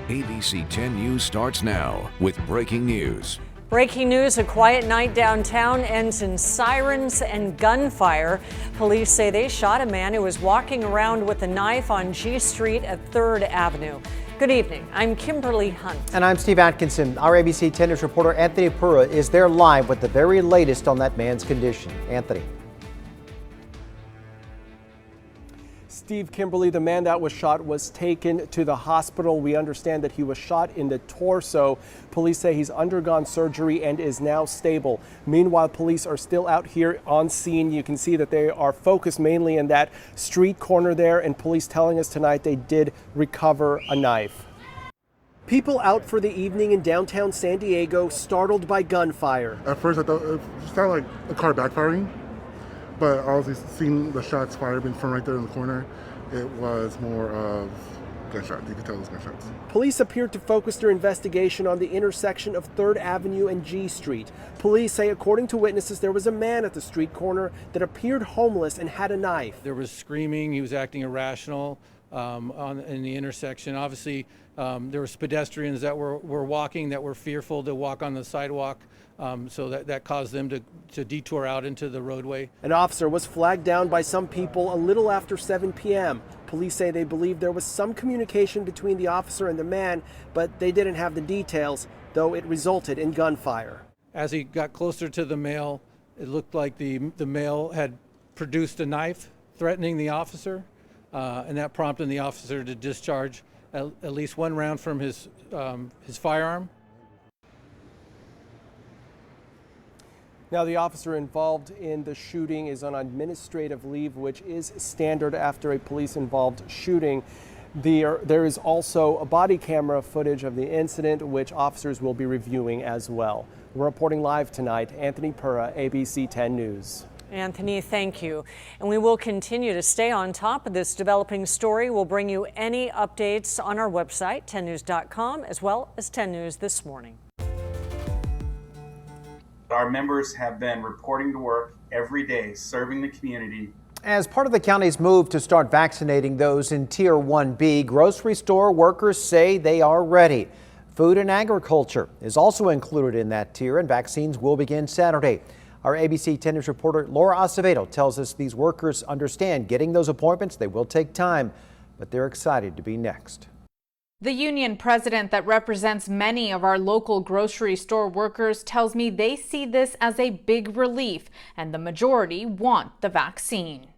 ABC 10 News starts now with breaking news. Breaking news, a quiet night downtown ends in sirens and gunfire. Police say they shot a man who was walking around with a knife on G Street at 3rd Avenue. Good evening, I'm Kimberly Hunt. And I'm Steve Atkinson. Our ABC 10 News reporter Anthony Pura is there live with the very latest on that man's condition. Anthony. Steve, Kimberly, the man that was shot was taken to the hospital. We understand that he was shot in the torso. Police say he's undergone surgery and is now stable. Meanwhile, police are still out here on scene. You can see that they are focused mainly in that street corner there, and police telling us tonight they did recover a knife. People out for the evening in downtown San Diego startled by gunfire. At first I thought it sounded like a car backfiring. But I was seeing the shots fired from right there in the corner. It was more of gunshots. You could tell it was gunshots. Police appeared to focus their investigation on the intersection of 3rd Avenue and G Street. Police say, according to witnesses, there was a man at the street corner that appeared homeless and had a knife. There was screaming. He was acting irrational in the intersection. Obviously, there was pedestrians that were walking that were fearful to walk on the sidewalk. So that caused them to detour out into the roadway. An officer was flagged down by some people a little after 7 p.m. Police say they believe there was some communication between the officer and the man, but they didn't have the details, though it resulted in gunfire. As he got closer to the male, it looked like the male had produced a knife threatening the officer, and that prompted the officer to discharge at least one round from his firearm. Now, the officer involved in the shooting is on administrative leave, which is standard after a police-involved shooting. There is also a body camera footage of the incident, which officers will be reviewing as well. We're reporting live tonight. Anthony Pura, ABC 10 News. Anthony, thank you. And we will continue to stay on top of this developing story. We'll bring you any updates on our website, 10news.com, as well as 10 News This Morning. Our members have been reporting to work every day, serving the community. As part of the county's move to start vaccinating those in Tier 1B, grocery store workers say they are ready. Food and agriculture is also included in that tier, and vaccines will begin Saturday. Our ABC 10 News reporter Laura Acevedo tells us these workers understand getting those appointments. They will take time, but they're excited to be next. The union president that represents many of our local grocery store workers tells me they see this as a big relief, and the majority want the vaccine.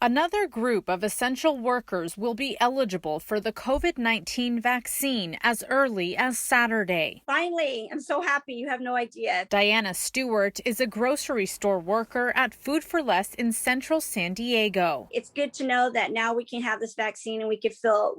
Another group of essential workers will be eligible for the COVID-19 vaccine as early as Saturday. Finally, I'm so happy. You have no idea. Diana Stewart is a grocery store worker at Food 4 Less in central San Diego. It's good to know that now we can have this vaccine and we could feel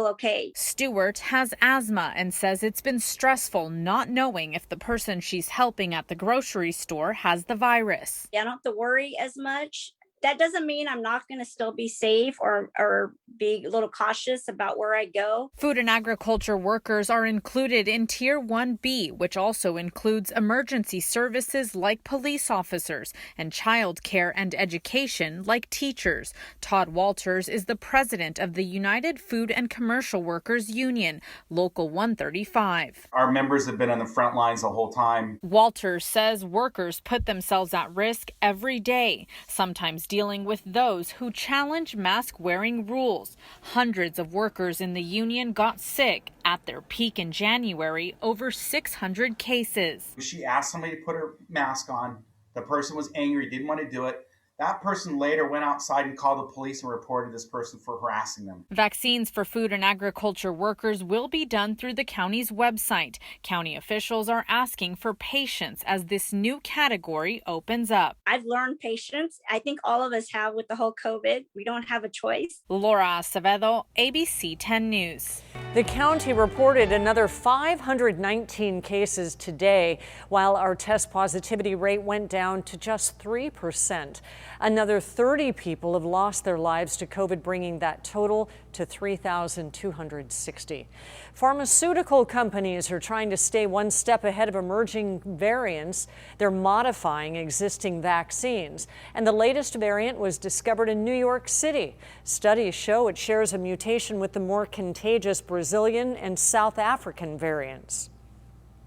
okay. Stewart has asthma and says it's been stressful not knowing if the person she's helping at the grocery store has the virus. I don't have to worry as much. That doesn't mean I'm not going to still be safe or be a little cautious about where I go. Food and agriculture workers are included in Tier 1B, which also includes emergency services like police officers and child care and education like teachers. Todd Walters is the president of the United Food and Commercial Workers Union, Local 135. Our members have been on the front lines the whole time. Walters says workers put themselves at risk every day, sometimes dealing with those who challenge mask-wearing rules. Hundreds of workers in the union got sick. At their peak in January, over 600 cases. She asked somebody to put her mask on. The person was angry, didn't want to do it. That person later went outside and called the police and reported this person for harassing them. Vaccines for food and agriculture workers will be done through the county's website. County officials are asking for patience as this new category opens up. I've learned patience. I think all of us have with the whole COVID. We don't have a choice. Laura Acevedo, ABC 10 News. The county reported another 519 cases today, while our test positivity rate went down to just 3%. Another 30 people have lost their lives to COVID, bringing that total to 3,260. Pharmaceutical companies are trying to stay one step ahead of emerging variants. They're modifying existing vaccines, and the latest variant was discovered in New York City. Studies show it shares a mutation with the more contagious Brazilian and South African variants.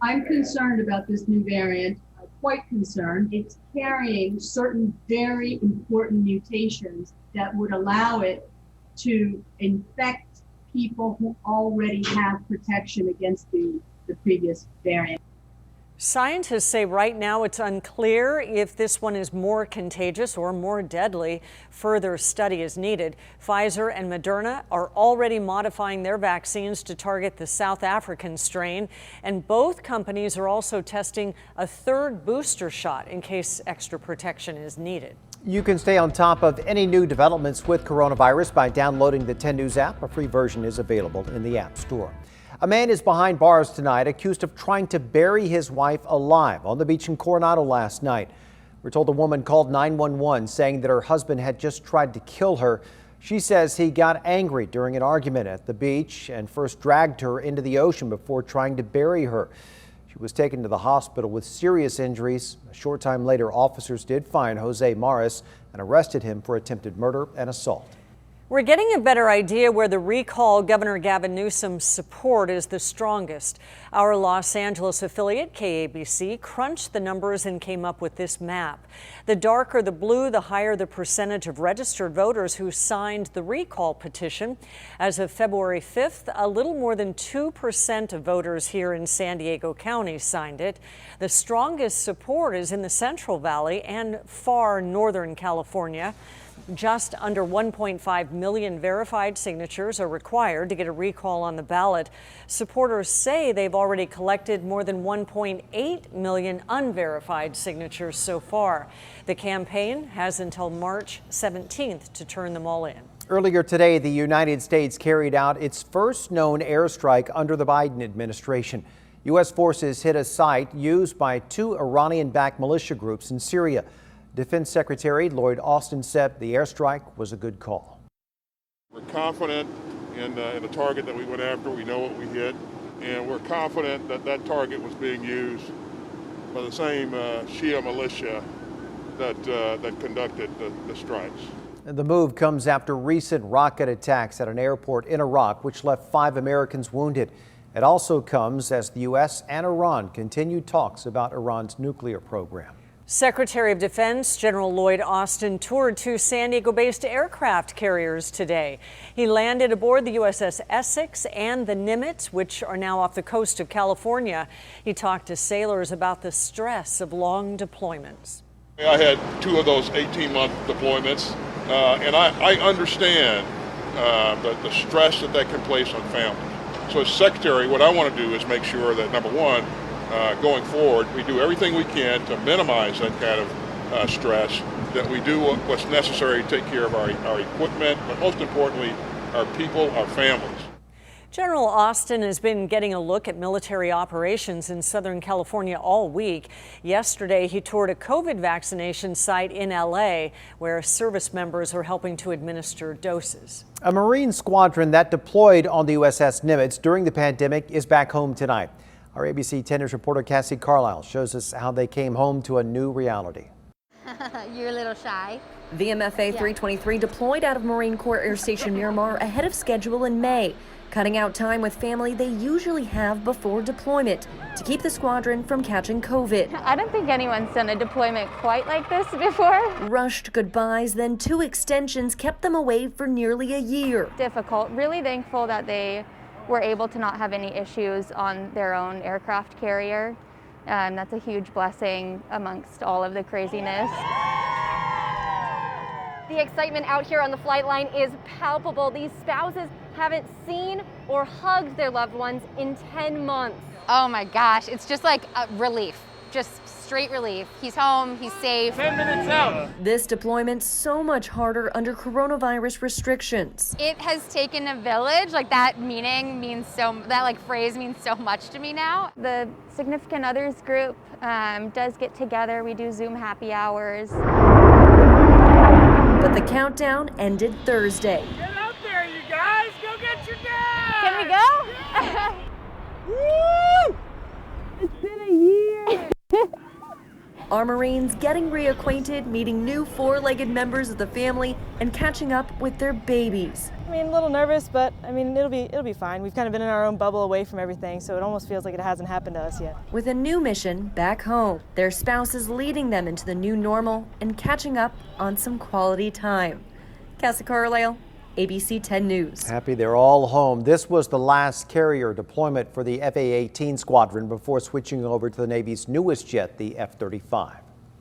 I'm concerned about this new variant, quite concerned. It's carrying certain very important mutations that would allow it to infect people who already have protection against the previous variant. Scientists say right now it's unclear if this one is more contagious or more deadly. Further study is needed. Pfizer and Moderna are already modifying their vaccines to target the South African strain, and both companies are also testing a third booster shot in case extra protection is needed. You can stay on top of any new developments with coronavirus by downloading the 10 News app. A free version is available in the App Store. A man is behind bars tonight, accused of trying to bury his wife alive on the beach in Coronado last night. We're told the woman called 911 saying that her husband had just tried to kill her. She says he got angry during an argument at the beach and first dragged her into the ocean before trying to bury her. She was taken to the hospital with serious injuries. A short time later, officers did find Jose Maris and arrested him for attempted murder and assault. We're getting a better idea where the recall Governor Gavin Newsom's support is the strongest. Our Los Angeles affiliate, KABC, crunched the numbers and came up with this map. The darker the blue, the higher the percentage of registered voters who signed the recall petition. As of February 5th, a little more than 2% of voters here in San Diego County signed it. The strongest support is in the Central Valley and far northern California. Just under 1.5 million verified signatures are required to get a recall on the ballot. Supporters say they've already collected more than 1.8 million unverified signatures so far. The campaign has until March 17th to turn them all in. Earlier today, the United States carried out its first known airstrike under the Biden administration. U.S. forces hit a site used by two Iranian-backed militia groups in Syria. Defense Secretary Lloyd Austin said the airstrike was a good call. We're confident in the target that we went after. We know what we hit, and we're confident that that target was being used by the same Shia militia that conducted the strikes. And the move comes after recent rocket attacks at an airport in Iraq, which left 5 Americans wounded. It also comes as the U.S. and Iran continue talks about Iran's nuclear program. Secretary of Defense General Lloyd Austin toured two San Diego-based aircraft carriers today. He landed aboard the USS Essex and the Nimitz, which are now off the coast of California. He talked to sailors about the stress of long deployments. I had 2 of those 18-month deployments, and I understand the stress that can place on families. So as Secretary, what I want to do is make sure that, number one, going forward, we do everything we can to minimize that kind of stress, that we do what's necessary to take care of our equipment, but most importantly, our people, our families. General Austin has been getting a look at military operations in Southern California all week. Yesterday, he toured a COVID vaccination site in LA where service members are helping to administer doses. A Marine squadron that deployed on the USS Nimitz during the pandemic is back home tonight. Our ABC 10 News reporter Cassie Carlisle shows us how they came home to a new reality. You're a little shy. VMFA 323 deployed out of Marine Corps Air Station Miramar ahead of schedule in May, cutting out time with family they usually have before deployment to keep the squadron from catching COVID. I don't think anyone's done a deployment quite like this before. Rushed goodbyes, then 2 extensions kept them away for nearly a year. Difficult. Really thankful that they were able to not have any issues on their own aircraft carrier. That's a huge blessing amongst all of the craziness. The excitement out here on the flight line is palpable. These spouses haven't seen or hugged their loved ones in 10 months. Oh my gosh, it's just like a relief, just straight relief. He's home, he's safe. 10 minutes out. This deployment so much harder under coronavirus restrictions. It has taken a village, like that phrase means so much to me now. The significant others group does get together. We do Zoom happy hours. But the countdown ended Thursday. Get out there, you guys! Go get your dad! Can we go? Woo! It's been a year! Our Marines getting reacquainted, meeting new four-legged members of the family, and catching up with their babies. I mean, a little nervous, but I mean, it'll be fine. We've kind of been in our own bubble away from everything, so it almost feels like it hasn't happened to us yet. With a new mission back home, their spouses leading them into the new normal and catching up on some quality time. Cassie Carlisle, ABC 10 News. Happy they're all home. This was the last carrier deployment for the F/A-18 squadron before switching over to the Navy's newest jet, the F-35.